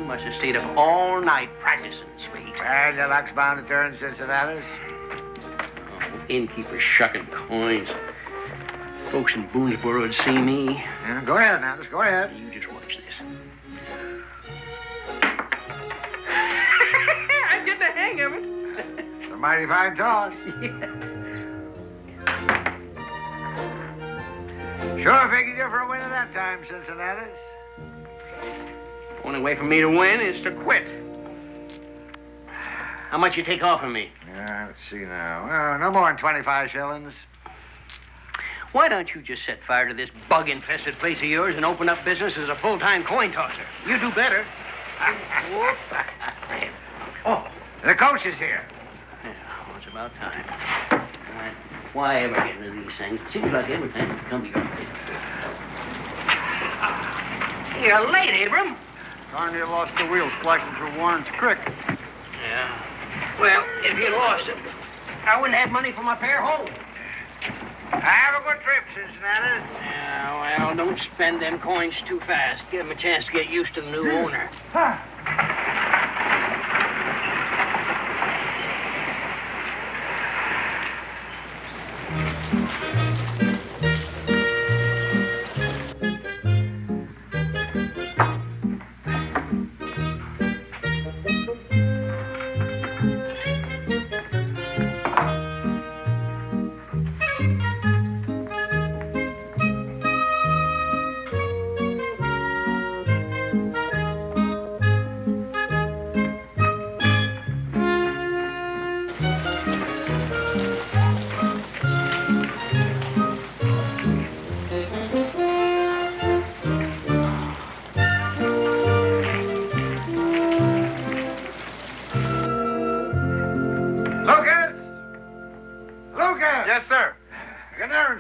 You must have stayed up all night practicing, sweet. Well, your luck's bound to turn, Cincinnati's. Oh, innkeeper shucking coins. Folks in Boonesboro would see me. Yeah, go ahead, now. Just go ahead. You just watch this. I'm getting the hang of it. It's a mighty fine toss. Yeah. Sure figured you for a winner that time, Cincinnati's. Only way for me to win is to quit. How much you take off of me? Yeah, let's see now. Well, no more than 25 shillings. Why don't you just set fire to this bug-infested place of yours and open up business as a full-time coin tosser? You do better. Oh, the coach is here. Yeah, well, it's about time. Why ever get into these things? It seems like everything can come to your place. You're late, Abram. Darn near lost the wheel splashing through Warren's Creek. Yeah. Well, if you lost it, I wouldn't have money for my fare home. Have a good trip, Cincinnati's. Yeah, well, don't spend them coins too fast. Give them a chance to get used to the new owner.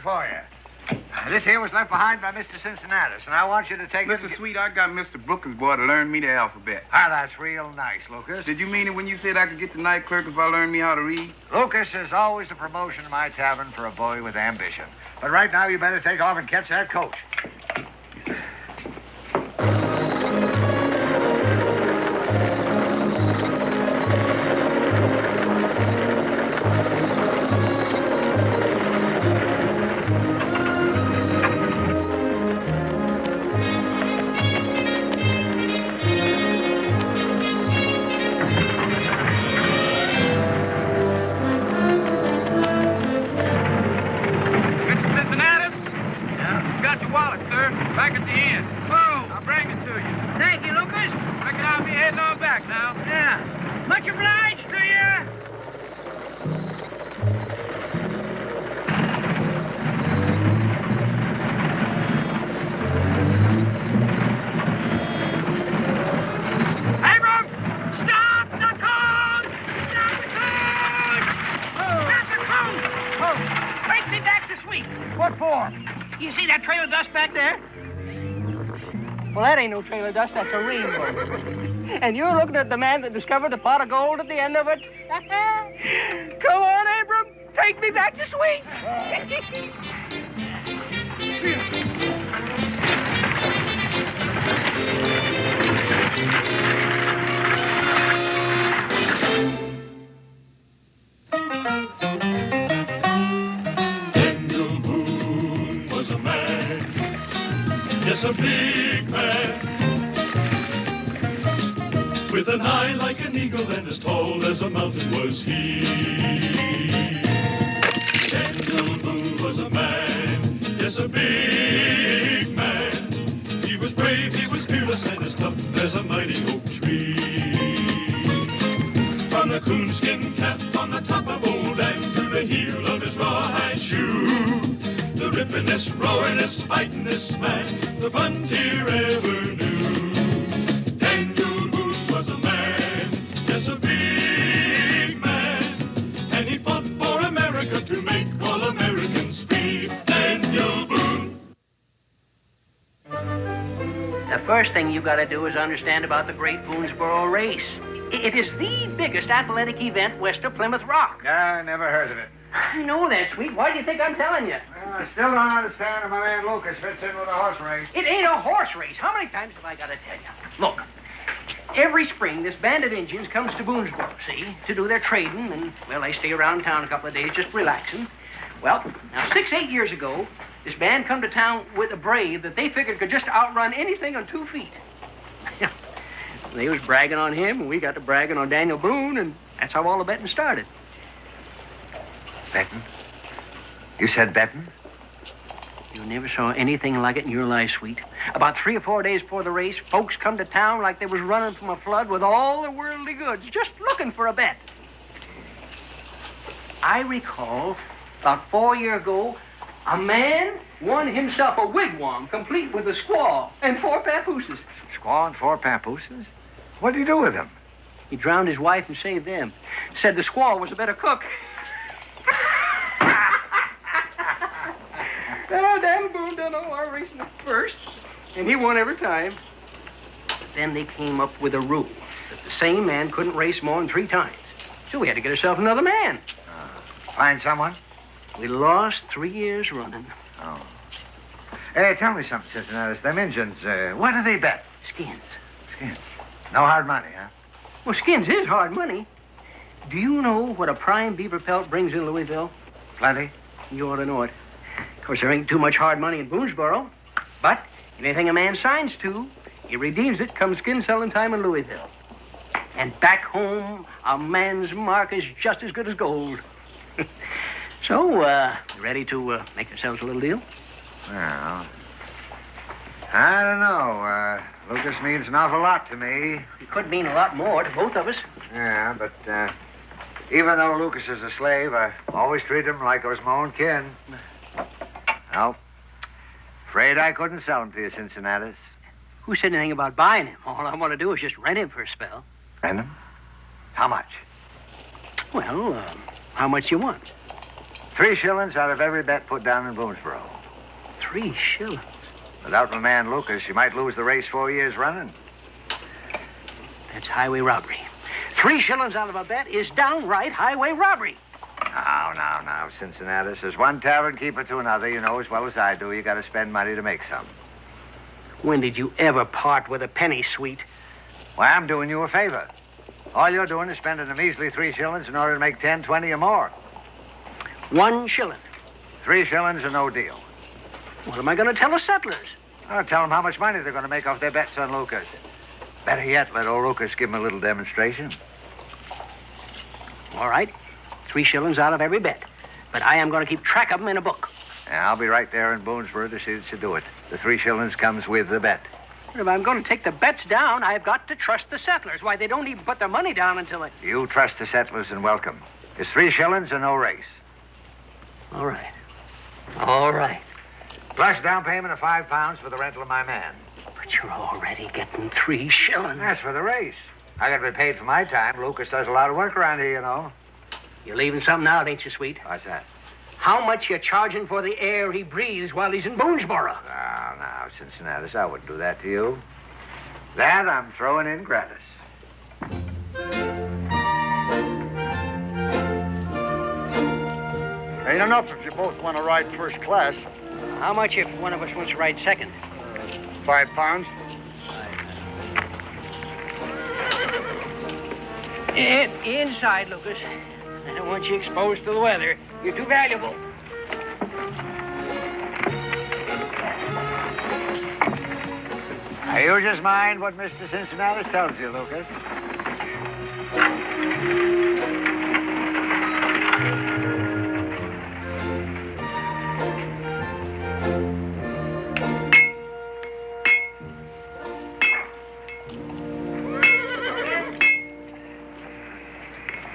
For you. This here was left behind by Mr. Cincinnati's, and I want you to take it. Mr. Sweet, I got Mr. Brookins' boy to learn me the alphabet. Ah, that's real nice, Lucas. Did you mean it when you said I could get the night clerk if I learned me how to read? Lucas, there's always a promotion in my tavern for a boy with ambition. But right now, you better take off and catch that coach. You see that trail of dust back there? Well, that ain't no trail of dust, that's a rainbow. And you're looking at the man that discovered the pot of gold at the end of it? Come on, Abram. Take me back to Sweets. Yes, a big man, with an eye like an eagle and as tall as a mountain was he. Daniel Boone was a man, yes, a big man. He was brave, he was fearless, and as tough as a mighty oak tree. From the coonskin cap on the top of Old Dan to the heel of his rawhide shoe, the rippin'est, roaring'est, fighting'est man the frontier ever knew. Daniel Boone was a man, just a big man, and he fought for America to make all Americans free. Daniel Boone. The first thing you gotta do is understand about the Great Boonesboro Race. It is the biggest athletic event west of Plymouth Rock. I never heard of it. I know that, Sweet. Why do you think I'm telling you? Well, I still don't understand how my man Lucas fits in with a horse race. It ain't a horse race. How many times have I got to tell you? Look, Every spring, this band of Indians comes to Boonesboro, see, to do their trading, and, well, they stay around town a couple of days just relaxing. Well, now, 8 years ago, this band come to town with a brave that they figured could just outrun anything on 2 feet. They was bragging on him, and we got to bragging on Daniel Boone, and that's how all the betting started. Betting? You said betting? You never saw anything like it in your life, sweet. About 3 or 4 days before the race, folks come to town like they was running from a flood with all their worldly goods, just looking for a bet. I recall, about 4 years ago, a man won himself a wigwam, complete with a squaw and 4 papooses. Squaw and 4 papooses? What did he do with them? He drowned his wife and saved them. Said the squaw was a better cook. Oh, Dan Boone done all our racing at first, and he won every time. But then they came up with a rule that the same man couldn't race more than 3 times. So we had to get ourselves another man. Find someone? We lost 3 years running. Oh. Hey, tell me something, Cincinnati. Them Indians, what do they bet? Skins. Skins. No hard money, huh? Well, skins is hard money. Do you know what a prime beaver pelt brings in Louisville? Plenty? You ought to know it. Of course, there ain't too much hard money in Boonesboro, but anything a man signs to, he redeems it come skin selling time in Louisville. And back home, a man's mark is just as good as gold. So, ready to make ourselves a little deal? Well, I don't know. Lucas means an awful lot to me. It could mean a lot more to both of us. Yeah, but even though Lucas is a slave, I always treat him like I was my own kin. Well, afraid I couldn't sell him to you, Cincinnatus. Who said anything about buying him? All I want to do is just rent him for a spell. Rent him? How much? Well, how much you want? 3 shillings out of every bet put down in Boonesboro. 3 shillings? Without my man Lucas, you might lose the race 4 years running. That's highway robbery. 3 shillings out of a bet is downright highway robbery. Now, Cincinnatus. There's one tavern keeper to another. You know as well as I do. You got to spend money to make some. When did you ever part with a penny, sweet? Why, I'm doing you a favor. All you're doing is spending a measly 3 shillings in order to make 10, 20 or more. 1 shilling. 3 shillings or no deal. What am I going to tell the settlers? I'll tell them how much money they're going to make off their bets on Lucas. Better yet, let old Lucas give them a little demonstration. All right. 3 shillings out of every bet. But I am going to keep track of them in a book. Yeah, I'll be right there in Boonesboro to see that you do it. The 3 shillings comes with the bet. But if I'm going to take the bets down, I've got to trust the settlers. Why, they don't even put their money down until it... You trust the settlers and welcome. It's 3 shillings or no race. All right. All right. Plus down payment of £5 for the rental of my man. But you're already getting 3 shillings. That's for the race. I got to be paid for my time. Lucas does a lot of work around here, you know. You're leaving something out, ain't you, sweet? What's that? How much you charging for the air he breathes while he's in Boonesboro? Now, Cincinnatus, I wouldn't do that to you. That I'm throwing in gratis. Ain't enough if you both want to ride first class. How much if one of us wants to ride second? £5. Inside, Lucas. I don't want you exposed to the weather. You're too valuable. Now, you just mind what Mr. Cincinnati tells you, Lucas.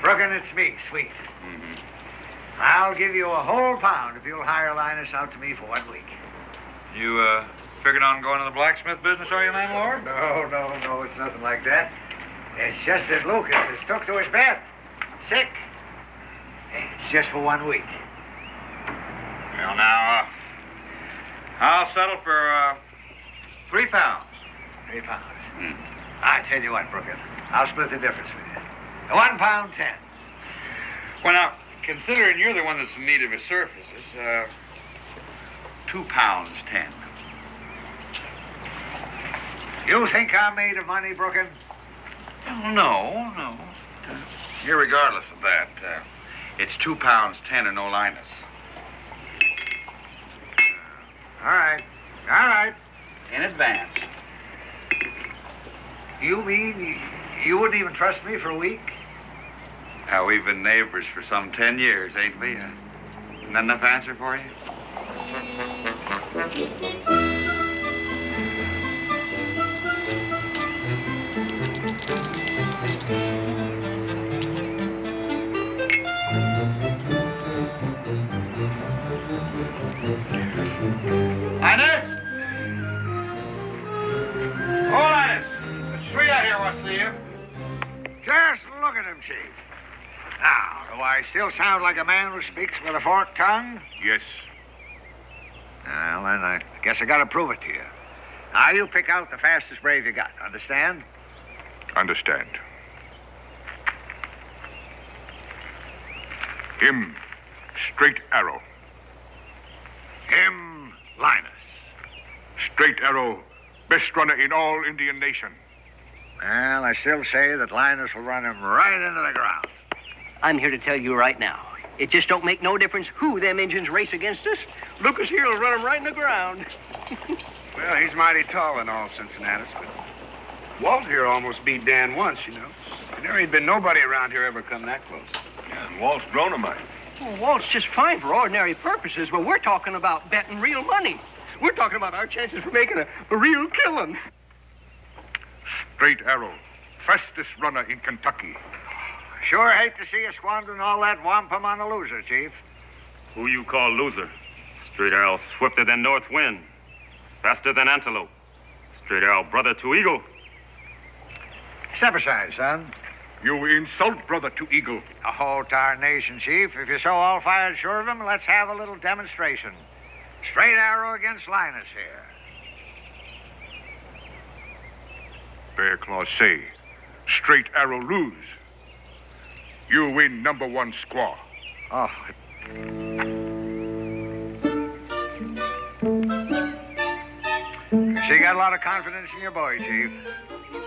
Brooklyn, it's me, Sweet. Mm-hmm. I'll give you a whole pound if you'll hire Linus out to me for 1 week. You, figured on going to the blacksmith business, are you, landlord? No, it's nothing like that. It's just that Lucas is took to his bed. Sick. It's just for 1 week. Well, now, I'll settle for, £3. 3 pounds. I tell you what, Brooklyn, I'll split the difference with you. £1.10. Well, now, considering you're the one that's in need of his services, £2.10. You think I'm made of money, Brooklyn? No. Irregardless of that, it's 2 pounds 10 and no Linus. All right. In advance. You mean you wouldn't even trust me for a week? Now, we've been neighbors for some 10 years, ain't we? Isn't that enough answer for you? Linus! Oh, Linus! The sweetheart here wants to see you. Just look at him, Chief. Now, do I still sound like a man who speaks with a forked tongue? Yes. Well, then I guess I gotta prove it to you. Now, you pick out the fastest brave you got, understand? Understand. Him, straight arrow. Him, Linus. Straight arrow, best runner in all Indian nation. Well, I still say that Linus will run him right into the ground. I'm here to tell you right now. It just don't make no difference who them engines race against us. Lucas here will run them right in the ground. Well, he's mighty tall in all Cincinnatus, but Walt here almost beat Dan once, you know. And there ain't been nobody around here ever come that close. Yeah, and Walt's grown a mite. Well, Walt's just fine for ordinary purposes, but we're talking about betting real money. We're talking about our chances for making a real killing. Straight arrow, fastest runner in Kentucky. Sure hate to see you squandering all that wampum on a loser, Chief. Who you call loser? Straight arrow swifter than north wind, faster than antelope. Straight arrow brother to eagle. Step aside, son. You insult brother to eagle. The whole tarnation, Chief. If you're so all-fired sure of him, let's have a little demonstration. Straight arrow against Linus here. Bear Claw say, straight arrow lose. You win #1 squaw. Oh. So you got a lot of confidence in your boy, Chief.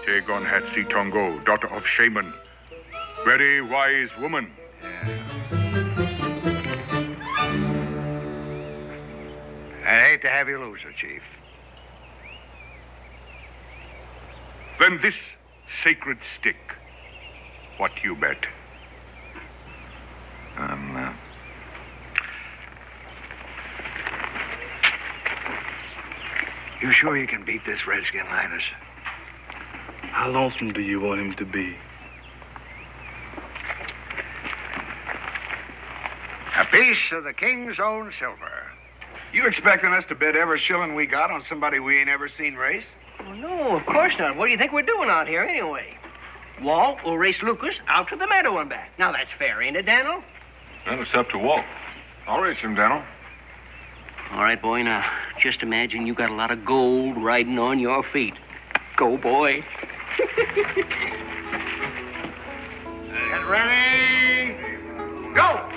Tagon Hatsi Tongo, daughter of Shaman. Very wise woman. Yeah. I hate to have you lose her, Chief. Then this sacred stick. What you bet? You sure you can beat this redskin, Linus? How lonesome do you want him to be? A piece of the king's own silver. You expecting us to bet every shilling we got on somebody we ain't ever seen race? Well, no, of course not. What do you think we're doing out here anyway? Walt will race Lucas out to the meadow and back. Now that's fair, ain't it, Daniel? Well, it's up to Walt. I'll race him, Daniel. All right, boy, now just imagine you got a lot of gold riding on your feet. Go, boy. Get ready. Go!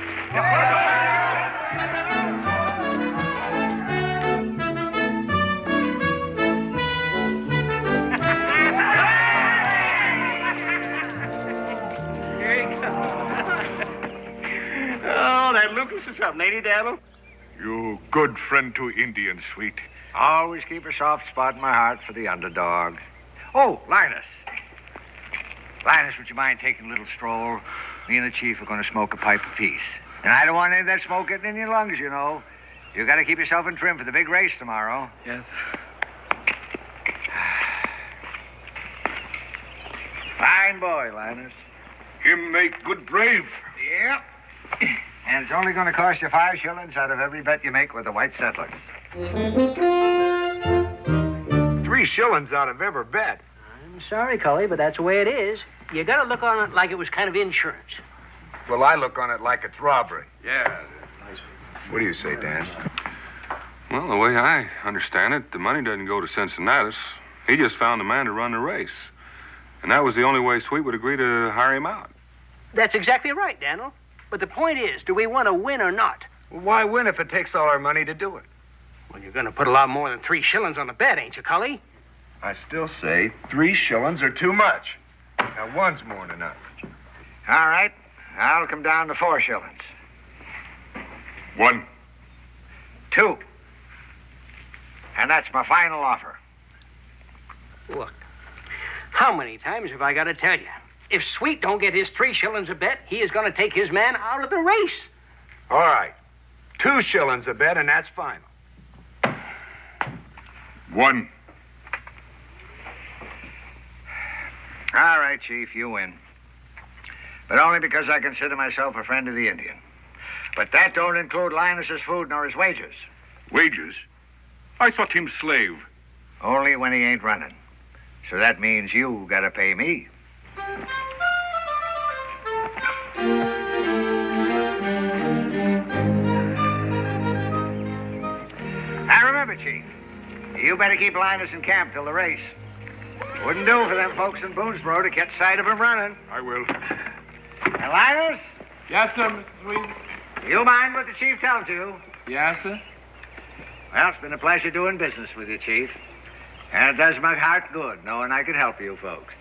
Here he comes. Oh, that Lucas is something, ain't he, Daniel? You good friend to Indians, sweet. Always keep a soft spot in my heart for the underdog. Oh, Linus. Linus, would you mind taking a little stroll? Me and the chief are going to smoke a pipe apiece. And I don't want any of that smoke getting in your lungs, you know. You got to keep yourself in trim for the big race tomorrow. Yes. Fine boy, Linus. Him make good brave. Yep. And it's only going to cost you 5 shillings out of every bet you make with the white settlers. 3 shillings out of every bet. I'm sorry, Cully, but that's the way it is. You got to look on it like it was kind of insurance. Well, I look on it like it's robbery. Yeah. What do you say, Dan? Well, the way I understand it, the money doesn't go to Cincinnatus. He just found a man to run the race. And that was the only way Sweet would agree to hire him out. That's exactly right, Daniel. But the point is, do we want to win or not? Well, why win if it takes all our money to do it? Well, you're going to put a lot more than 3 shillings on the bet, ain't you, Cully? I still say 3 shillings are too much. Now, one's more than enough. All right. I'll come down to 4 shillings. 1. 2. And that's my final offer. Look, how many times have I got to tell you? If Sweet don't get his 3 shillings a bet, he is going to take his man out of the race. All right. 2 shillings a bet, and that's final. 1. All right, Chief, you win. But only because I consider myself a friend of the Indian. But that don't include Linus's food nor his wages. Wages? I thought him slave. Only when he ain't running. So that means you gotta pay me. Now remember, Chief, you better keep Linus in camp till the race. Wouldn't do for them folks in Boonesboro to catch sight of him running. I will. And Linus, Yes, sir, Mr. Sweet. you mind what the Chief tells you? Yes, sir. Well, it's been a pleasure doing business with you, Chief. And it does my heart good knowing I could help you folks.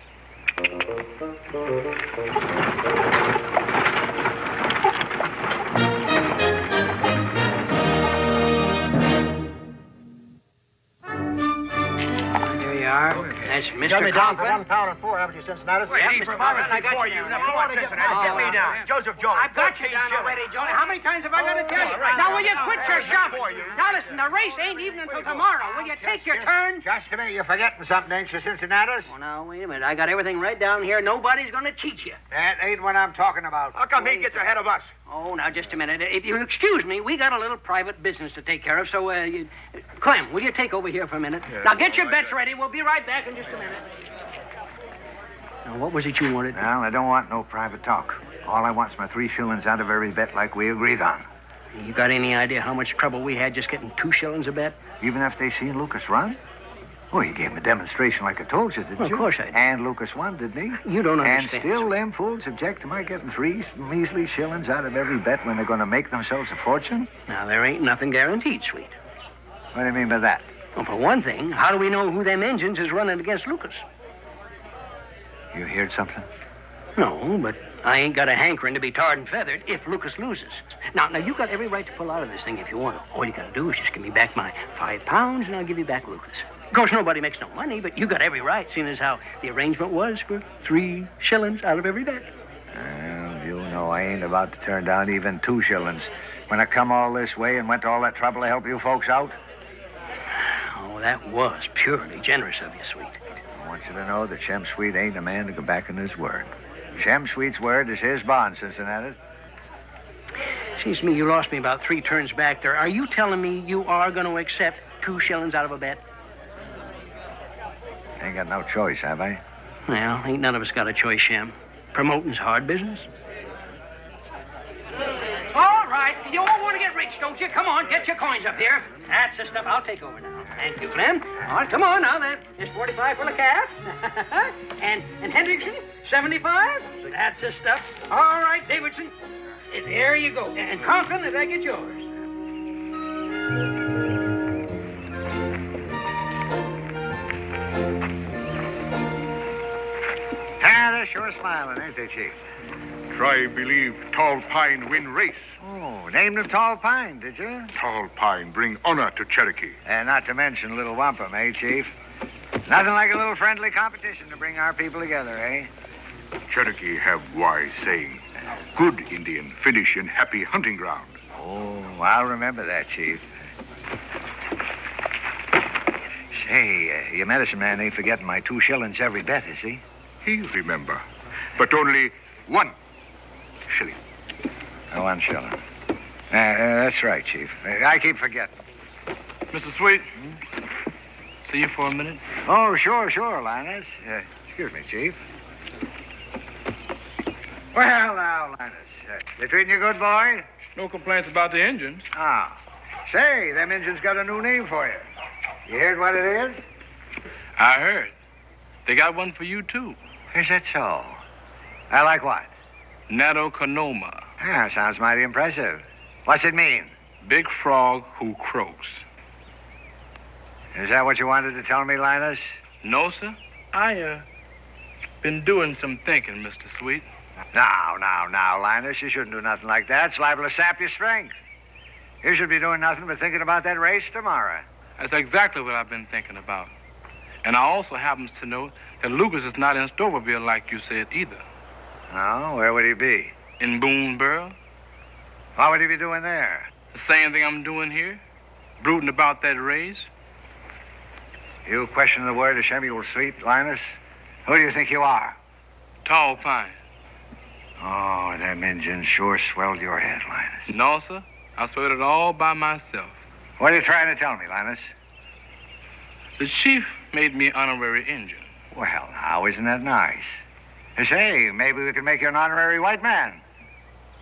There you are. That's Got Mr. me down for Conklin. £1 and 4, haven't you, Cincinnatus? Wait, Mr. Conklin, I got you down. Come on, Cincinnati, get me down. Joseph Jones. I've got you down already, Johnny. How many times have I got to tell you? right. Now, will you quit your shopping? Now, listen, the race ain't even until tomorrow. Will you take your turn? Just a minute, you're forgetting something, ain't you, Cincinnatus? Oh, now, wait a minute. I got everything right down here. Nobody's going to cheat you. That ain't what I'm talking about. How come he gets ahead of us? Oh, now, just a minute. If you'll excuse me, we got a little private business to take care of, so, Clem, will you take over here for a minute? Now, get your bets ready. We'll be right back in just a minute. Now, what was it you wanted? Well, I don't want no private talk. All I want's my 3 shillings out of every bet like we agreed on. You got any idea how much trouble we had just getting 2 shillings a bet? Even if they seen Lucas run? Oh, you gave him a demonstration like I told you, didn't Well, you? of course I did. And Lucas won, didn't he? You don't And understand. still them fools object to my getting 3 measly shillings out of every bet when they're going to make themselves a fortune? Now, there ain't nothing guaranteed, Sweet. What do you mean by that? Well, for one thing, how do we know who them engines is running against Lucas? You heard something? No, but I ain't got a hankering to be tarred and feathered if Lucas loses. Now, you got every right to pull out of this thing if you want to. All you got to do is just give me back my £5, and I'll give you back Lucas. Of course, nobody makes no money, but you got every right, seeing as how the arrangement was for 3 shillings out of every bet. Well, you know I ain't about to turn down even 2 shillings when I come all this way and went to all that trouble to help you folks out. Oh, that was purely generous of you, Sweet. I want you to know that Shem Sweet ain't a man to go back on his word. Shem Sweet's word is his bond, Cincinnati. Seems to me you lost me about 3 turns back there. Are you telling me you are going to accept 2 shillings out of a bet? Ain't got no choice, have I? Well, ain't none of us got a choice, Shem. Promoting's hard business. All right, you all want to get rich, don't you? Come on, get your coins up here. That's the stuff. I'll take over now. Thank you, Clem. All right, come on now then. It's 45 for the calf. and Hendrickson, 75. That's the stuff. All right, Davidson. There you go. And Conklin, did I get yours? Ah, they're sure smiling, ain't they, Chief? Try believe Tall Pine win race. Oh, named him Tall Pine, did you? Tall Pine bring honor to Cherokee. And not to mention Little Wampum, eh, Chief? Nothing like a little friendly competition to bring our people together, eh? Cherokee have wise saying, good Indian finish in happy hunting ground. Oh, I'll remember that, Chief. Say, your medicine man ain't forgetting my 2 shillings every bet, is he? He'll remember, but only 1 shilling. 1 shilling. That's right, Chief. I keep forgetting. Mr. Sweet, see you for a minute. Oh, sure, Linus. Excuse me, Chief. Well, now, Linus, they treating you good, boy? No complaints about the engines. Ah. Say, them engines got a new name for you. You heard what it is? I heard. They got one for you, too. Is that so? I like what? Natoconoma. Ah, sounds mighty impressive. What's it mean? Big frog who croaks. Is that what you wanted to tell me, Linus? No, sir. Been doing some thinking, Mr. Sweet. Now, Linus, you shouldn't do nothing like that. It's liable to sap your strength. You should be doing nothing but thinking about that race tomorrow. That's exactly what I've been thinking about. And I also happen to know that Lucas is not in Stoverville like you said either. No, where would he be? In Boonesboro. What would he be doing there? The same thing I'm doing here. Brooding about that race. You question the word of Shemuel Sweet, Linus? Who do you think you are? Tall Pine. Oh, them Indians sure swelled your head, Linus. No, sir. I swelled it all by myself. What are you trying to tell me, Linus? The chief made me honorary Indian. Well, now, isn't that nice? Say, maybe we can make you an honorary white man.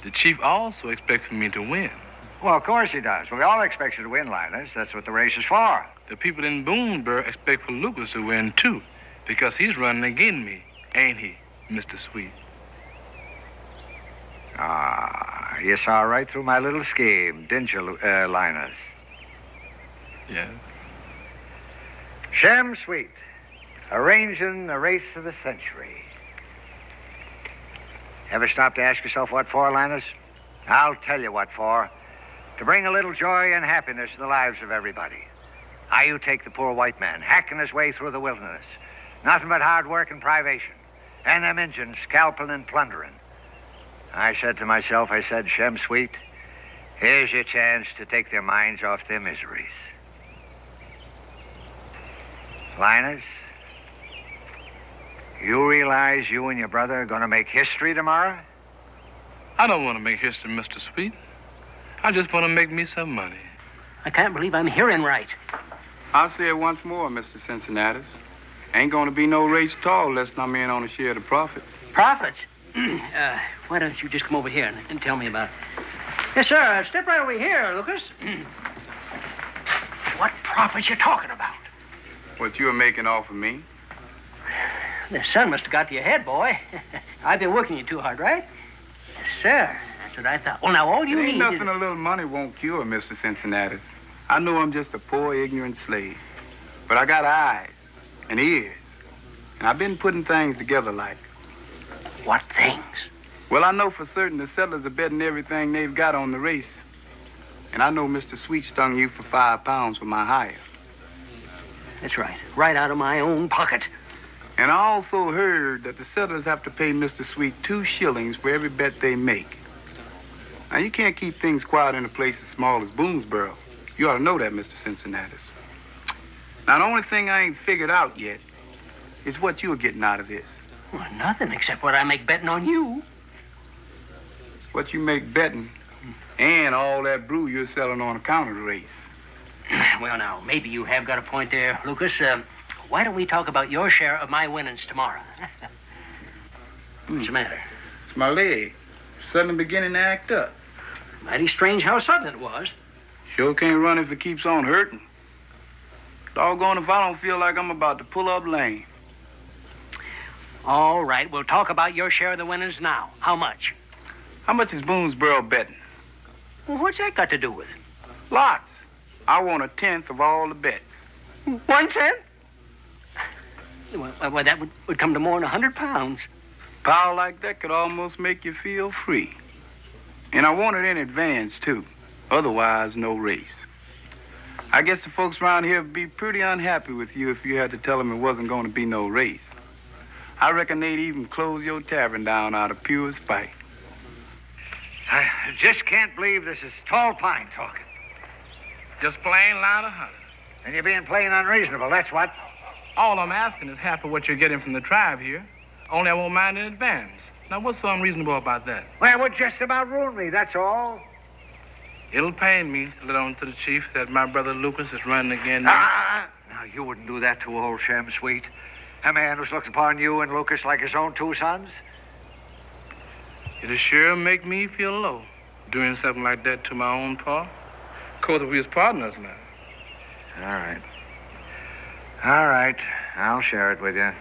The chief also expects me to win. Well, of course he does. We all expect you to win, Linus. That's what the race is for. The people in Boonesboro expect for Lucas to win, too, because he's running against me, ain't he, Mr. Sweet? Ah, you saw right through my little scheme, didn't you, Linus? Yeah. Shem Sweet, arranging the race of the century. Ever stop to ask yourself what for, Linus? I'll tell you what for. To bring a little joy and happiness in the lives of everybody. Now you take the poor white man, hacking his way through the wilderness. Nothing but hard work and privation. And them Injuns scalping and plundering. I said to myself, Shem Sweet, here's your chance to take their minds off their miseries. Linus, you realize you and your brother are going to make history tomorrow? I don't want to make history, Mr. Sweet. I just want to make me some money. I can't believe I'm hearing right. I'll say it once more, Mr. Cincinnatus. Ain't going to be no race at all unless I'm in on a share of the profits. Profits? Why don't you just come over here and tell me about it? Yes, sir. Step right over here, Lucas. What profits you talking about? What you are making off of me? The sun must have got to your head, boy. I've been working you too hard, right? Yes, sir. That's what I thought. Well, now, all you There need ain't nothing is... a little money won't cure, Mr. Cincinnatus. I know I'm just a poor, ignorant slave. But I got eyes and ears. And I've been putting things together like. What things? Well, I know for certain the settlers are betting everything they've got on the race. And I know Mr. Sweet stung you for £5 for my hire. That's right. Right out of my own pocket. And I also heard that the settlers have to pay Mr. Sweet 2 shillings for every bet they make. Now, you can't keep things quiet in a place as small as Boonesboro. You ought to know that, Mr. Cincinnatus. Now, the only thing I ain't figured out yet is what you're getting out of this. Well, nothing except what I make betting on you. What you make betting and all that brew you're selling on account of the race. Well, now, maybe you have got a point there, Lucas. Why don't we talk about your share of my winnings tomorrow? What's the matter? It's my leg. Suddenly beginning to act up. Mighty strange how sudden it was. Sure can't run if it keeps on hurting. Doggone if I don't feel like I'm about to pull up lame. All right, we'll talk about your share of the winnings now. How much? How much is Boonesboro betting? Well, what's that got to do with it? Lots. I want 1/10 of all the bets. 1/10? Well, that would come to more than £100. Power like that could almost make you feel free. And I want it in advance, too. Otherwise, no race. I guess the folks around here would be pretty unhappy with you if you had to tell them it wasn't going to be no race. I reckon they'd even close your tavern down out of pure spite. I just can't believe this is Tall Pine talking. Just plain line of hunting. And you're being plain unreasonable, that's what. All I'm asking is half of what you're getting from the tribe here. Only I won't mind in advance. Now, what's so unreasonable about that? Well, it would just about ruin me, that's all. It'll pain me to let on to the chief that my brother Lucas is running again. Now, you wouldn't do that to old Shem Sweet. A man who's looked upon you and Lucas like his own 2 sons. It'll sure make me feel low, doing something like that to my own pa. Of course, if we was partners now. All right. All right. I'll share it with you.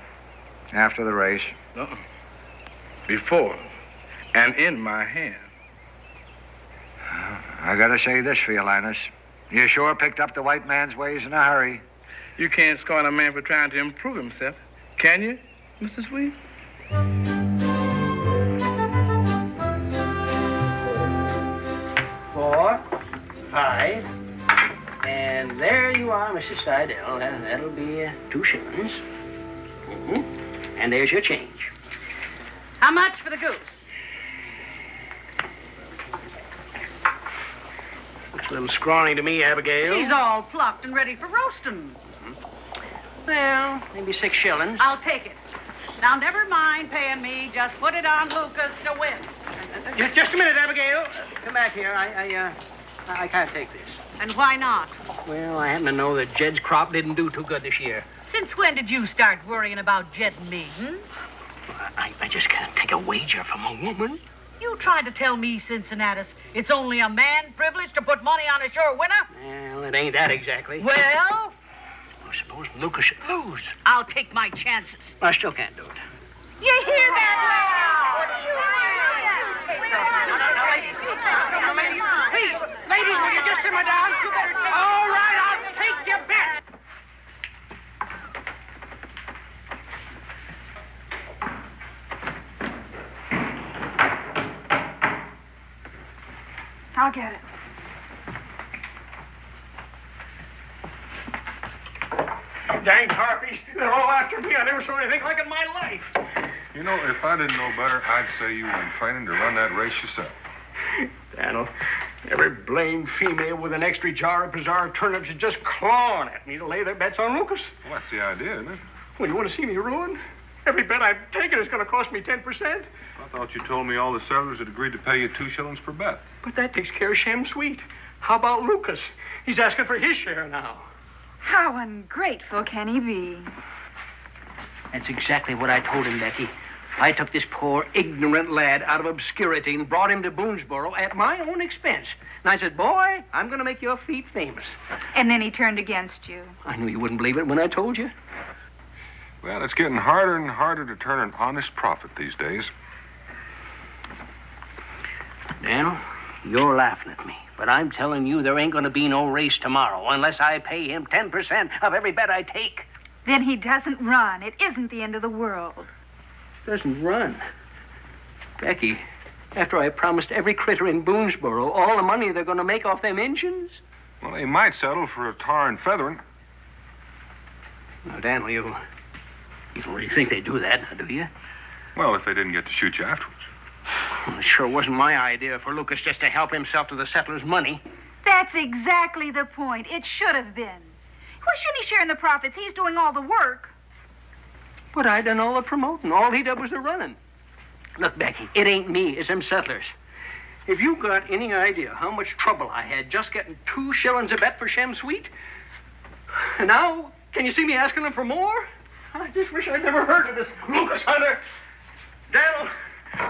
After the race. Uh-uh. Before and in my hand. I gotta say this for you, Linus. You sure picked up the white man's ways in a hurry. You can't scorn a man for trying to improve himself, can you, Mr. Sweet? Slidell. That'll be 2 shillings. And there's your change. How much for the goose? Looks a little scrawny to me, Abigail. She's all plucked and ready for roasting. Well, maybe 6 shillings. I'll take it. Now, never mind paying me. Just put it on Lucas to win. Just a minute, Abigail. Come back here. I can't take this. And why not? Well, I happen to know that Jed's crop didn't do too good this year. Since when did you start worrying about Jed and me, I just can't take a wager from a woman. You tried to tell me, Cincinnatus, it's only a man privilege to put money on a sure winner? Well, it ain't that exactly. Well? I suppose Lucas should lose. I'll take my chances. I still can't do it. You hear that, ladies? What do you Now, ladies, please, ladies, will you just simmer down? You better take. All right, I'll take your bets. I'll get it. Dang harpies, they're all after me. I never saw anything like it in my life. You know, if I didn't know better, I'd say you were in training to run that race yourself. Daniel, every blamed female with an extra jar of preserved turnips is just clawing at me to lay their bets on Lucas. Well, that's the idea, isn't it? Well, you want to see me ruined? Every bet I've taken is going to cost me 10%. I thought you told me all the settlers had agreed to pay you 2 shillings per bet. But that takes care of Shem Sweet. How about Lucas? He's asking for his share now. How ungrateful can he be? That's exactly what I told him, Becky. I took this poor, ignorant lad out of obscurity and brought him to Boonesboro at my own expense. And I said, boy, I'm going to make your feet famous. And then he turned against you. I knew you wouldn't believe it when I told you. Well, it's getting harder and harder to turn an honest profit these days. Daniel, you're laughing at me. But I'm telling you, there ain't going to be no race tomorrow unless I pay him 10% of every bet I take. Then he doesn't run. It isn't the end of the world. Doesn't run. Becky, after I promised every critter in Boonesboro all the money they're going to make off them engines. Well, they might settle for a tar and feathering. Now, Daniel, you don't really think they'd do that, now, do you? Well, if they didn't get to shoot you afterwards. Well, it sure wasn't my idea for Lucas just to help himself to the settlers' money. That's exactly the point. It should have been. Why shouldn't he share in the profits? He's doing all the work. But I done all the promoting. All he did was the running. Look, Becky, it ain't me. It's them settlers. If you got any idea how much trouble I had just getting 2 shillings a bet for Shem Sweet, and now can you see me asking them for more? I just wish I'd never heard of this Lucas Hunter. Daniel,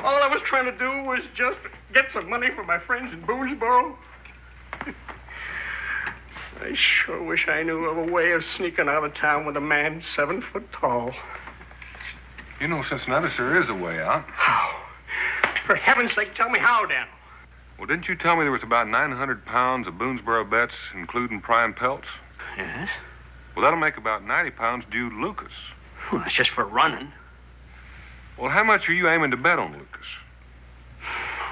all I was trying to do was just get some money for my friends in Boonesboro. I sure wish I knew of a way of sneaking out of town with a man 7 foot tall. You know, Cincinnatus, there is a way out. How? For heaven's sake, tell me how, Dan. Well, didn't you tell me there was about 900 pounds of Boonesboro bets, including prime pelts? Yes. Well, that'll make about 90 pounds due to Lucas. Well, that's just for running. Well, how much are you aiming to bet on Lucas?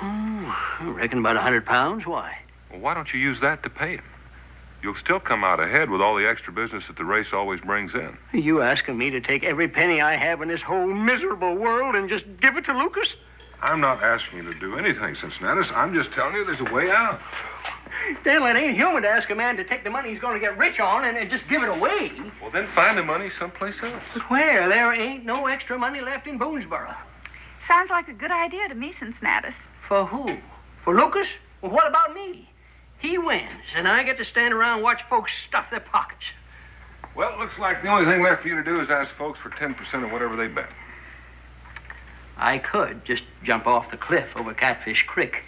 I reckon about 100 pounds. Why? Well, why don't you use that to pay him? You'll still come out ahead with all the extra business that the race always brings in. Are you asking me to take every penny I have in this whole miserable world and just give it to Lucas? I'm not asking you to do anything, Cincinnatus. I'm just telling you there's a way out. Daniel, it ain't human to ask a man to take the money he's going to get rich on and just give it away. Well, then find the money someplace else. But where? There ain't no extra money left in Boonesboro. Sounds like a good idea to me, Cincinnatus. For who? For Lucas? Well, what about me? He wins, and I get to stand around and watch folks stuff their pockets. Well, it looks like the only thing left for you to do is ask folks for 10% of whatever they bet. I could just jump off the cliff over Catfish Creek.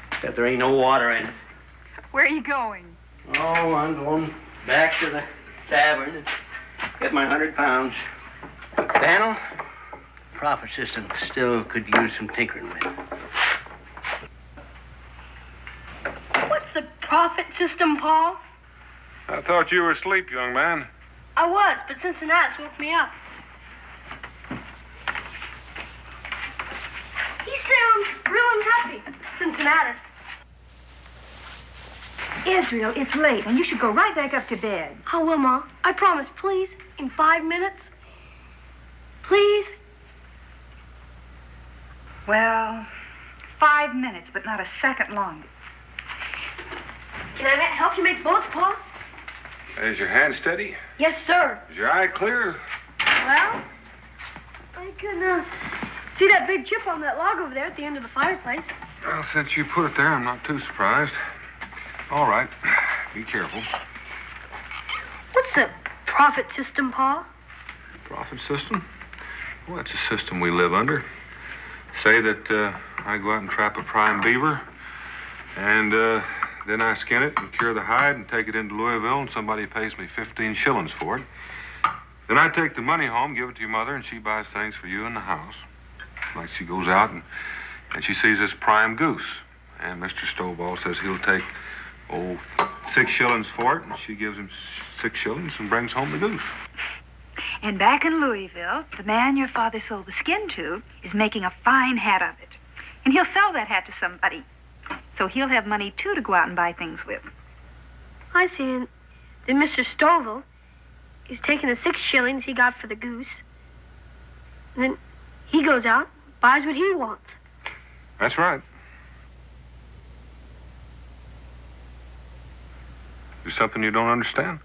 Except there ain't no water in it. Where are you going? Oh, I'm going back to the tavern and get my 100 pounds. Daniel, profit system still could use some tinkering with. What's the profit system, Pa? I thought you were asleep, young man. I was, but Cincinnatus woke me up. He sounds real unhappy, Cincinnatus. Israel, it's late, and you should go right back up to bed. I will, Ma. I promise, please. In 5 minutes. Please. Well, 5 minutes, but not a second longer. Can I help you make bullets, Pa? Is your hand steady? Yes, sir. Is your eye clear? Well, I can, see that big chip on that log over there at the end of the fireplace. Well, since you put it there, I'm not too surprised. All right. Be careful. What's the profit system, Pa? Profit system? Well, it's a system we live under. Say that I go out and trap a prime beaver, and then I skin it and cure the hide and take it into Louisville, and somebody pays me 15 shillings for it. Then I take the money home, give it to your mother, and she buys things for you in the house. Like she goes out and she sees this prime goose. And Mr. Stovall says he'll take, 6 shillings for it, and she gives him 6 shillings and brings home the goose. And back in Louisville, the man your father sold the skin to is making a fine hat of it. And he'll sell that hat to somebody. So he'll have money, too, to go out and buy things with. I see. And then Mr. Stovall is taking the 6 shillings he got for the goose. And then he goes out, buys what he wants. That's right. There's something you don't understand?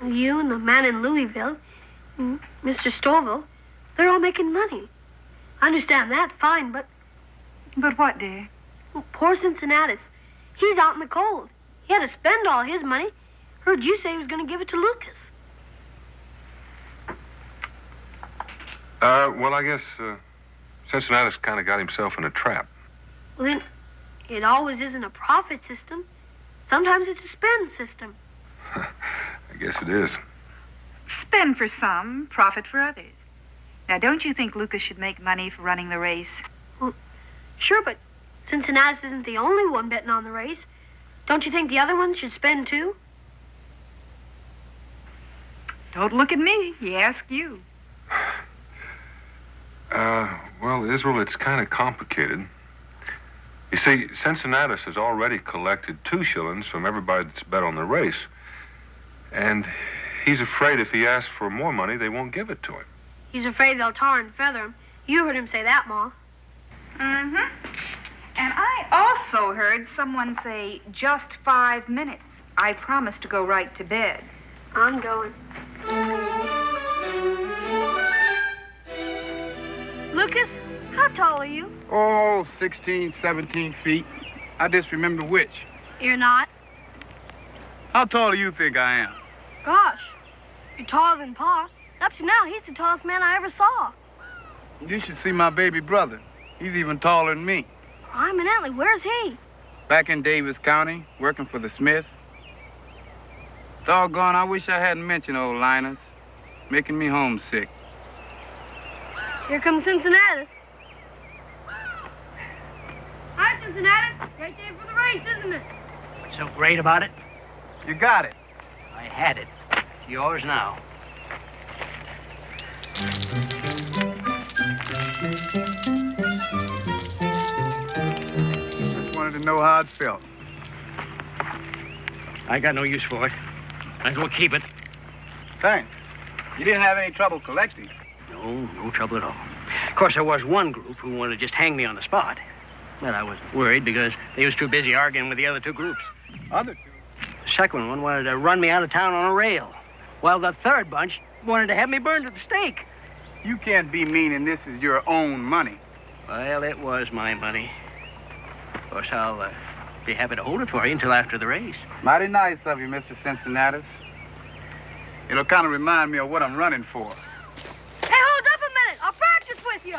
You and the man in Louisville, and Mr. Stovall, they're all making money. I understand that, fine, but... But what, dear? Well, poor Cincinnatus. He's out in the cold. He had to spend all his money. Heard you say he was going to give it to Lucas. Well, I guess Cincinnatus kind of got himself in a trap. Well, then, it always isn't a profit system. Sometimes it's a spend system. I guess it is. Spend for some, profit for others. Now, don't you think Lucas should make money for running the race? Well, sure, but Cincinnatus isn't the only one betting on the race. Don't you think the other ones should spend too? Don't look at me. He asked you. Well, Israel, it's kind of complicated. You see, Cincinnatus has already collected 2 shillings from everybody that's bet on the race. And he's afraid if he asks for more money, they won't give it to him. He's afraid they'll tar and feather him. You heard him say that, Ma. Mm-hmm. And I also heard someone say, just 5 minutes. I promise to go right to bed. I'm going. Lucas, how tall are you? Oh, 16, 17 feet. I just remember which. You're not. How tall do you think I am? Gosh, you're taller than Pa. Up to now, he's the tallest man I ever saw. You should see my baby brother. He's even taller than me. Eminently, where's he? Back in Davis County, working for the Smith. Doggone, I wish I hadn't mentioned old Linus. Making me homesick. Here comes Cincinnatus. Hi, Cincinnatus. Great day for the race, isn't it? What's so great about it? You got it. I had it. It's yours now. Just wanted to know how it felt. I got no use for it. Might as well keep it. Thanks. You didn't have any trouble collecting. No trouble at all. Of course, there was one group who wanted to just hang me on the spot. But I was worried because they was too busy arguing with the other 2 groups. Other 2? The second one wanted to run me out of town on a rail, while the third bunch wanted to have me burned at the stake. You can't be meaning this is your own money. Well, it was my money. Of course, I'll be happy to hold it for you until after the race. Mighty nice of you, Mr. Cincinnatus. It'll kind of remind me of what I'm running for. Hey, hold up a minute. I'll practice with you.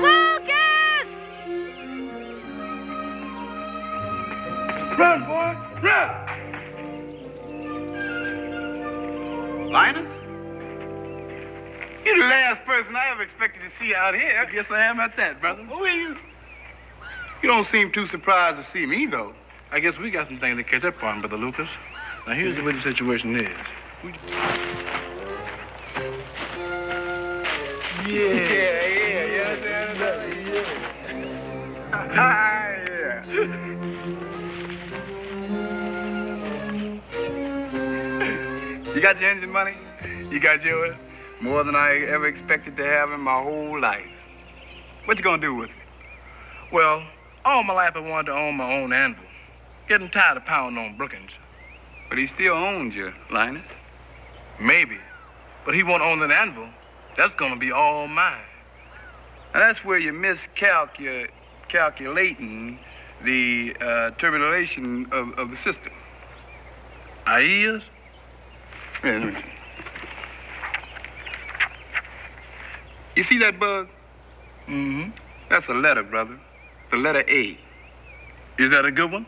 Lucas! Run, boy, run! Linus? You're the last person I ever expected to see out here. I guess I am at that, brother. Who are you? You don't seem too surprised to see me, though. I guess we got some things to catch up on, Brother Lucas. Now, here's the way the situation is. You got your engine money? You got yours? More than I ever expected to have in my whole life. What you gonna do with it? Well, all my life I wanted to own my own anvil. Getting tired of pounding on Brookins. But he still owns you, Linus. Maybe. But he won't own an anvil. That's gonna be all mine. Now that's where you're miscalculating the turbulation of the system. I is? Yeah, let me see. You see that bug? Mm-hmm. That's a letter, brother. The letter A. Is that a good one?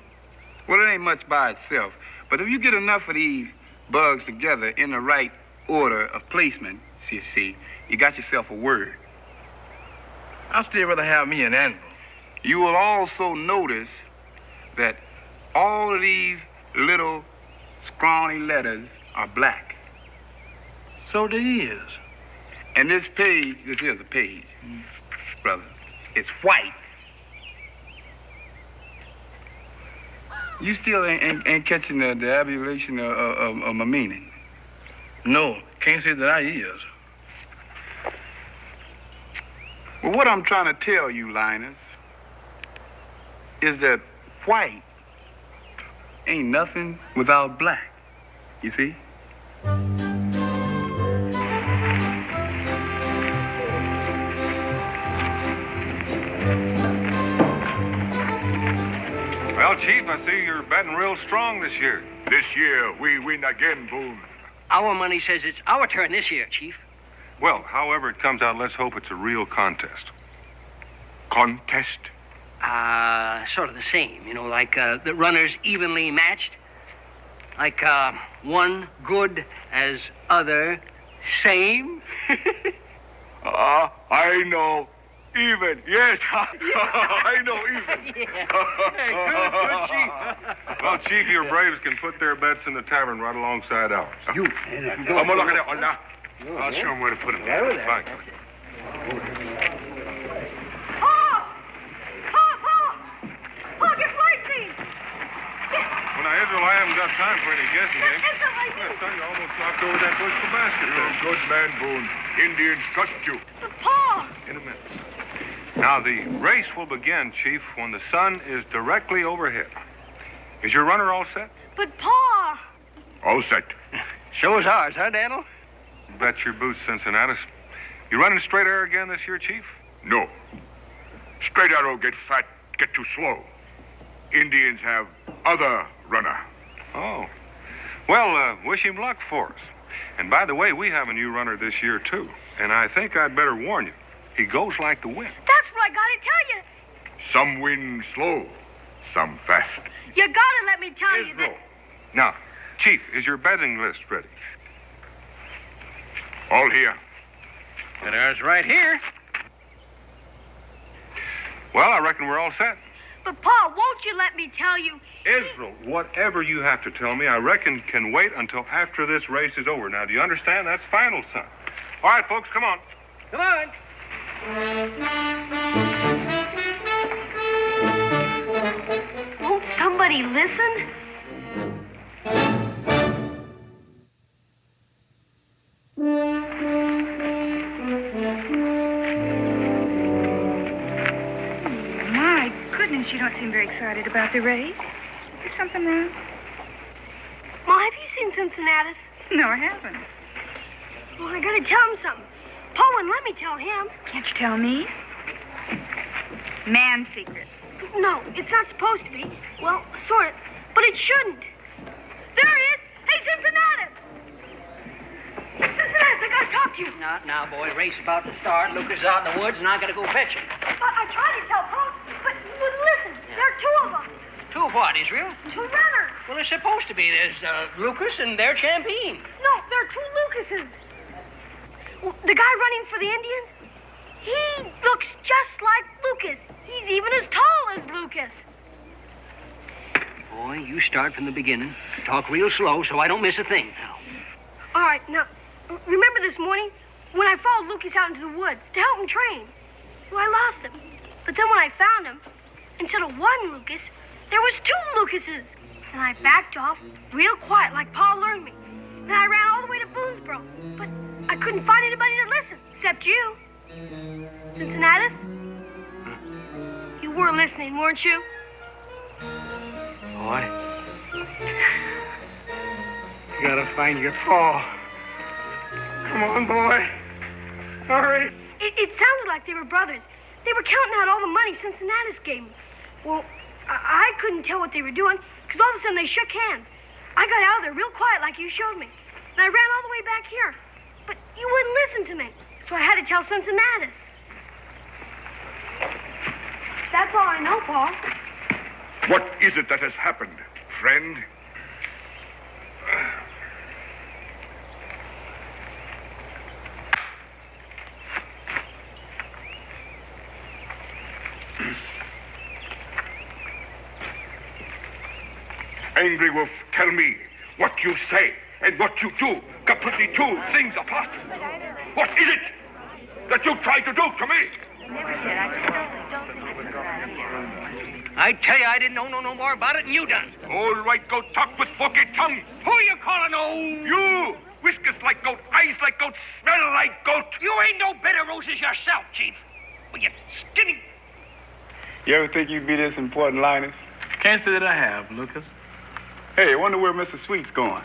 Well, it ain't much by itself. But if you get enough of these bugs together in the right order of placement, see, you got yourself a word. I'd still rather have me an anvil. You will also notice that all of these little scrawny letters are black. So there is. And this is a page, brother. It's white. You still ain't catching the abulation of my meaning. No, can't say that I is. Well, what I'm trying to tell you, Linus, is that white ain't nothing without black. You see? Well, Chief, I see you're betting real strong this year. This year, we win again, Boone. Our money says it's our turn this year, Chief. Well, however it comes out, let's hope it's a real contest. Contest? Sort of the same, you know, like the runners evenly matched. Like one good as other same. I know. Even, yes. I know even. Good, Chief. Well, Chief, your Braves can put their bets in the tavern right alongside ours. I'll show them where to put them. Fine. Paul, get Lacey! Well, now, Israel, I haven't got time for any guessing games. Well, son, you almost knocked over that bushel basket You're there. a good man, Boone. Indians trust you. But Paul! In a minute, son. Now, the race will begin, Chief, when the sun is directly overhead. Is your runner all set? But Paul! All set. So is ours, huh, Daniel? Bet your boots, Cincinnatus. You running straight air again this year, Chief? No. Straight arrow get fat, get too slow. Indians have other runner. Oh. Well, wish him luck for us. And by the way, we have a new runner this year, too. And I think I'd better warn you. He goes like the wind. That's what I gotta tell you. Some win slow, some fast. You gotta let me tell you that. Now, Chief, is your betting list ready? All here. And ours right here. Well, I reckon we're all set. But Paul, won't you let me tell you? Israel, whatever you have to tell me, I reckon can wait until after this race is over. Now, do you understand? That's final, son. All right, folks, come on. Come on. Won't somebody listen? My goodness, you don't seem very excited about the race. Is something wrong? Ma, have you seen Cincinnatus? No, I haven't. Well, I gotta tell him something. Paul wouldn't let me tell him. Can't you tell me? Man secret. No, it's not supposed to be. Well, sort of. But it shouldn't. There he is. Hey, Cincinnatus! Cincinnatus, I gotta talk to you. Now, boy, race about to start. Lucas is out in the woods, and I gotta go fetch him. I tried to tell Paul, but listen, there are two of them. Two of what, Israel? Two runners. Well, there's supposed to be. There's Lucas and their champion. No, there are two Lucases. The guy running for the Indians, he looks just like Lucas. He's even as tall as Lucas. Boy, you start from the beginning. Talk real slow so I don't miss a thing. Now. All right, now, remember this morning when I followed Lucas out into the woods to help him train, well, I lost him. But then when I found him, instead of one Lucas, there was two Lucases. And I backed off real quiet like Pa learned me. Then I ran all the way to Boonesboro. But I couldn't find anybody to listen, except you. Cincinnatus? You were listening, weren't you? Boy. You gotta find your Pa. Come on, boy. Hurry. It sounded like they were brothers. They were counting out all the money Cincinnatus gave me. Well, I couldn't tell what they were doing, because all of a sudden they shook hands. I got out of there real quiet like you showed me. And I ran all the way back here. But you wouldn't listen to me. So I had to tell Cincinnatus. That's all I know, Pa. What is it that has happened, friend? Angry Wolf, tell me what you say and what you do. Completely two things apart. What is it that you try to do to me? Never did. I just don't think it's a good idea. I tell you, I didn't know no more about it than you done. All right, go talk with forky tongue. Who you calling old? You! Whiskers like goat, eyes like goat, smell like goat. You ain't no bed of roses yourself, Chief. Well, you skinny... You ever think you'd be this important, Linus? Can't say that I have, Lucas. Hey, I wonder where Mr. Sweet's going.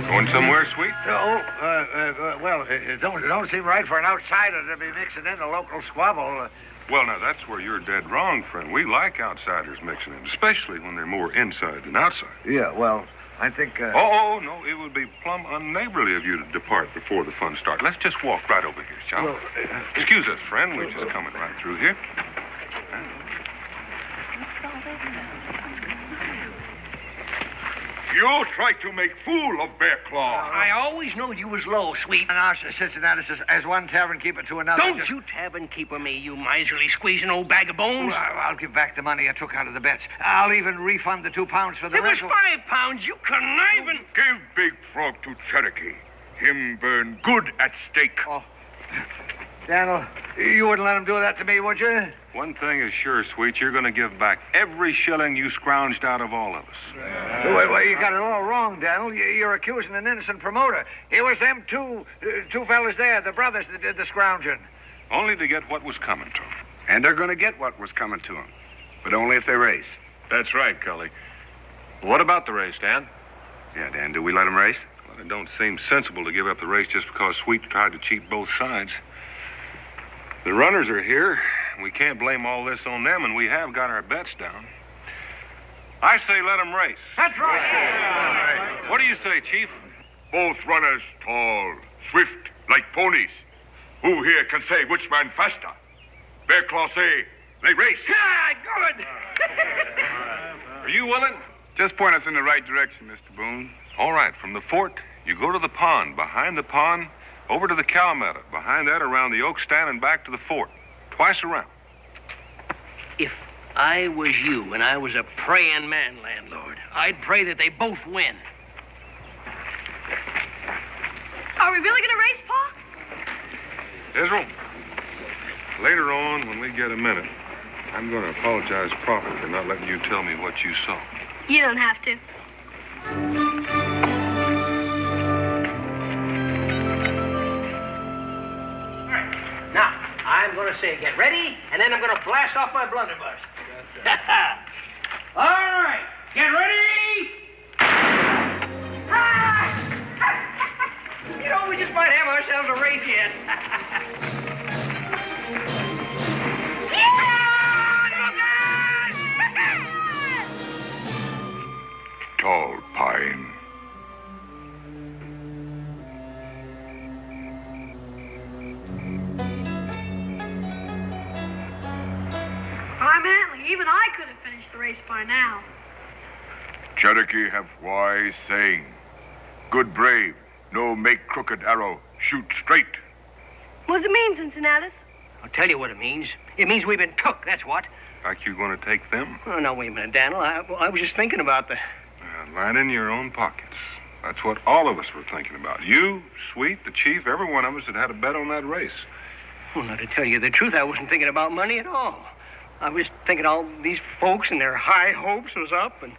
Going somewhere, Sweet? Well, it don't seem right for an outsider to be mixing in the local squabble. Well, now, that's where you're dead wrong, friend. We like outsiders mixing in, especially when they're more inside than outside. Yeah, well, I think... Oh, no, it would be plumb unneighborly of you to depart before the fun starts. Let's just walk right over here, shall we? Excuse us, friend. We're just coming right through here. You try to make fool of Bear Claw. I always knowed you was low, Sweet. And our Cincinnatus as one tavern keeper to another. Don't you tavern keeper me, you miserly squeezing old bag of bones. Well, I'll give back the money I took out of the bets. I'll even refund the £2 for the It was rental. £5, you conniving. Give Big Frog to Cherokee. Him burn good at stake. Oh, Daniel, you wouldn't let him do that to me, would you? One thing is sure, Sweet, you're going to give back every shilling you scrounged out of all of us. Well, you got it all wrong, Daniel. You're accusing an innocent promoter. It was them two fellas there, the brothers that did the scrounging. Only to get what was coming to them. And they're going to get what was coming to them. But only if they race. That's right, Cully. What about the race, Dan? Yeah, Dan, do we let them race? Well, it don't seem sensible to give up the race just because Sweet tried to cheat both sides. The runners are here. We can't blame all this on them, and we have got our bets down. I say let them race. That's right. What do you say, Chief? Both runners tall, swift, like ponies. Who here can say which man faster? Bear Claw say they race. Yeah, good. Are you willing? Just point us in the right direction, Mr. Boone. All right, from the fort, you go to the pond. Behind the pond, over to the cow meadow. Behind that, around the oak stand, and back to the fort. Twice around. If I was you and I was a praying man, landlord, I'd pray that they both win. Are we really gonna race, Pa? Israel, later on, when we get a minute, I'm going to apologize proper for not letting you tell me what you saw. You don't have to. Now, I'm going to say, get ready, and then I'm going to blast off my blunderbuss. Yes, sir. All right, get ready. You know, we just might have ourselves a race yet. Tall pine. I'm Antley. Even I could have finished the race by now. Cherokee have wise saying. Good brave, no make crooked arrow, shoot straight. What does it mean, Cincinnatus? I'll tell you what it means. It means we've been took, that's what. Like you're going to take them? Oh, no, wait a minute, Daniel. I was just thinking about the... Line in your own pockets. That's what all of us were thinking about. You, Sweet, the chief, every one of us that had a bet on that race. Well, now, to tell you the truth, I wasn't thinking about money at all. I was thinking all these folks and their high hopes was up, and,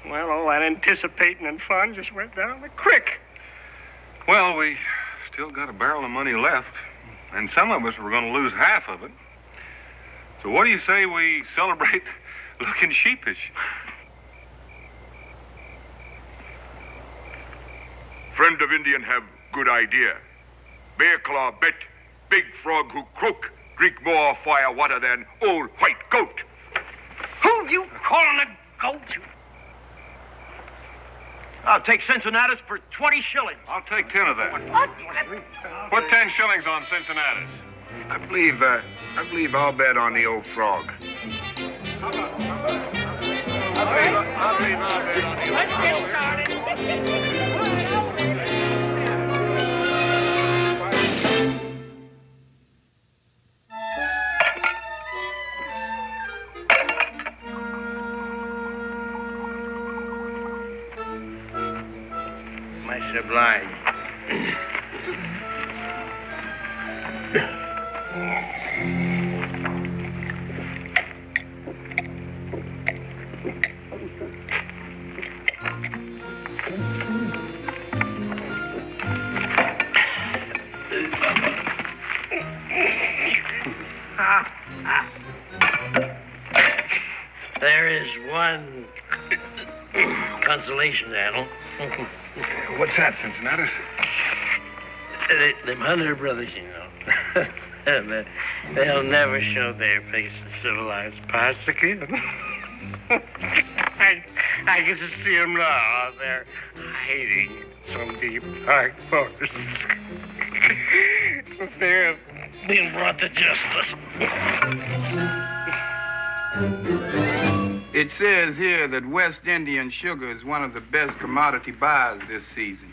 well, all that anticipating and fun just went down the creek. Well, we still got a barrel of money left, and some of us were going to lose half of it. So what do you say we celebrate looking sheepish? Friend of Indian have good idea. Bear claw bet, big frog who croak, drink more fire water than old white goat. Who you calling a goat? I'll take Cincinnatus for 20 shillings. I'll take 10 of that. What? Put 10 shillings on Cincinnatus. I believe I'll bet on the old frog. Let's get started. Much obliged. There is one consolation, Daniel. What's that, Cincinnatus? Them Hunter brothers, you know. They'll never show their face in civilized parts again. I can just see them now out there hiding in some deep dark forests. They're being brought to justice. It says here that West Indian sugar is one of the best commodity buys this season.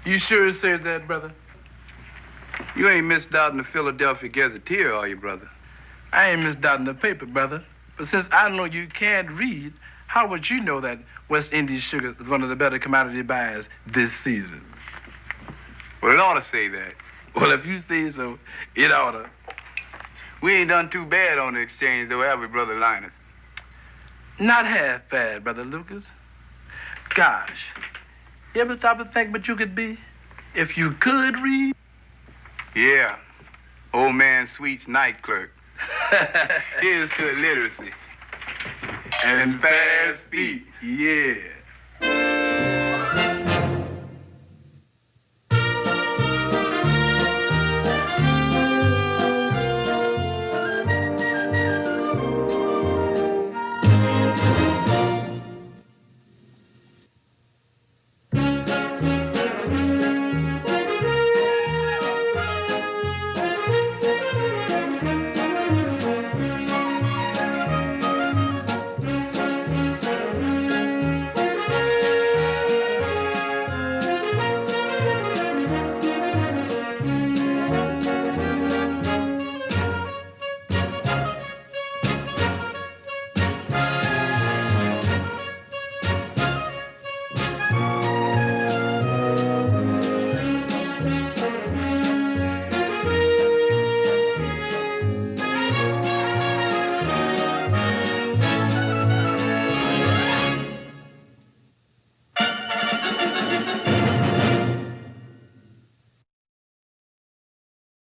You sure it says that, brother? You ain't misdoubting the Philadelphia Gazetteer, are you, brother? I ain't misdoubting the paper, brother. But since I know you can't read, how would you know that West Indian sugar is one of the better commodity buys this season? Well, it ought to say that. Well, if you say so, it ought to. We ain't done too bad on the exchange, though, have we, Brother Linus? Not half bad, Brother Lucas. Gosh, you ever stop to think what you could be if you could read? Yeah, old man Sweet's night clerk. Here's to illiteracy. And fast feet, yeah.